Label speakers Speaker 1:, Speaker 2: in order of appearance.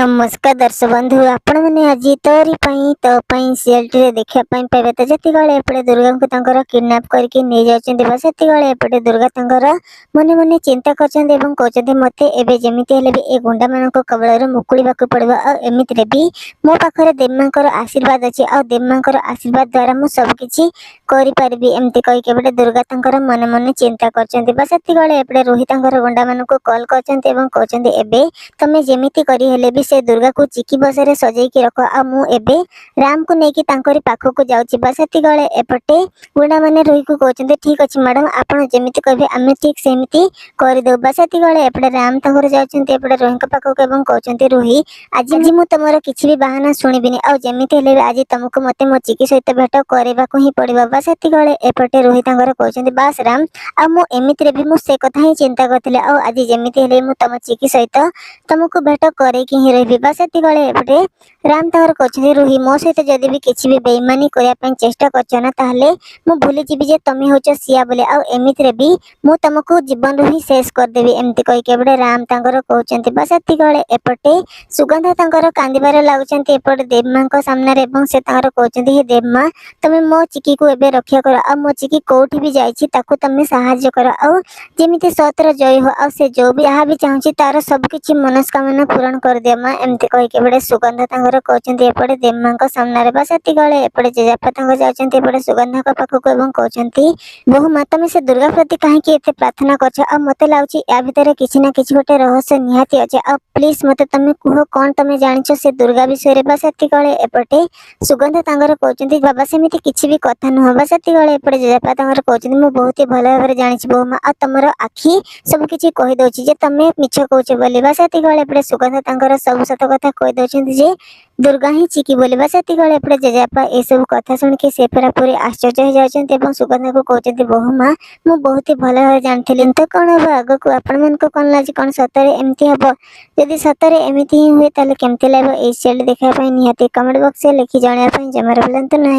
Speaker 1: नमस्कार दर्शक बंधु आपण मैंने आज तोरी तो सीएल टी देखा पाइबे तो जितेबाला एपटे दुर्गा को तंकर किडनैप करके नहीं जाते सेतिकाले एपटे दुर्गा तंकर मने मने चिंता कर मते एबे जेमिति हेले भी ए गुंडा मानक कबल मुकुड़ा पड़ो आमती भी मो पाखे देवमांकर आशीर्वाद अच्छी आ देवमांकर आशीर्वाद द्वारा मुझ सबकि करी एमती कहीकि एपटे दुर्गा तंकर मने मने चिंता करते एपटे रोहित गुंडा मानक कॉल कर तमें जेमिति करी हेले भी से दुर्गा को चिकी बसरे सजेकी रख आ मु एबे राम को लेकिन तांकरी पाखक जाउची बा सेतिगळे एपटे गुंडा माने रोही को कहते ठीक अच्छे मैडम आपण जेमिति कहबे आमे ठीक सेमिति कर दो बा सेतिगळे एपटे राम तांकर जाउचंती एपटे रोही को पाखक एवं कहते रोही आज मु तमरो किछि भी बहाना सुनिबिनी आ जेमिति हेले आज तुमको मते मो चिकी सहित भेट करबा को ही पड़िबा बा सेतिगळे एपटे रोही तांकर कहते बास राम आ मु एमिति भी मु से कथा ही चिंता करथिले आ आज जेमिति हेले मु तम चिकी सहित तुमको भेट करे कि ही रही बा सेतिगळे एपटे राम तंगर कहते रोही मो सहित जदि भी किछि भी बेईमानी करने चेष्टा करना ताहले मु भूली जीवी जे तमे होच सिया बोले आ एमिति भी मु तुमको जीवन ही शेष करदेवी एमती कहीकि एपटे राम तंगर कहते बा सेतिगळे एपटे सुगंधा तंगर कांदिबार लागुचंती एपटे देवमां सामने एवं से तंगर कहते हे देवमा तमे मो चिकी को एबे रक्षा कर आ मो चिकी कोठी भी जाइछि ताको तमे सहाय्य कर आ जेमिति सतर जय हो आ से जो भी यहाँ भी चाहूँगी तार सबकि मनस्कामना पूरण कर दिया माँ एमती कहीकि एपटे सुगंधा तंगर कहते एपटे देवमां सामने बा सेतिगळे एपटे जेजापा तंगर जाउचंती एपटे सुगंधा पाखक एवं कहते बहु माँ तमें से दुर्गा प्रति कहीं एत प्रार्थना कर मत लगुच या भितर किसी ना कि गोटे रहस्य निहाती अच्छे आ प्लीज मत तमें कह कौन तमें जानिछ से दुर्गा विषय बा सेतिगळे एपटे सुगंधा तंगर कहते बाबा सेमिति किछि भी कथा नुह बा सेतिगळे एपटे जेजापा तंगर कहते मु बहुत ही भल भाव जानी बहु माँ आ तुमर आखि सबकि कहीदे जे तमें मिछ कौच बोली बा सेतिगळे एपटे सुगंधा तंकर सब सत कथा कहीदे जे दुर्गा ही चिकी बोली बा सेतिगळे एपटे जेजापा ए सब कथा शुणिकी से फेरा पूरी आश्चर्य हो जाउछन्ते एवं सुगंधा को कहते बहु माँ मु बहुत ही भल भाव जानी तो कौन हम आग को आपण मन को कौन लाज कौन सतरे एमती हम जदि सतरे एमती ही हुए ताले केमती लागो ए सीरियल देखा निहाती कमेंट बॉक्स में लिखि जणाया जमा भूलंतु नहीं।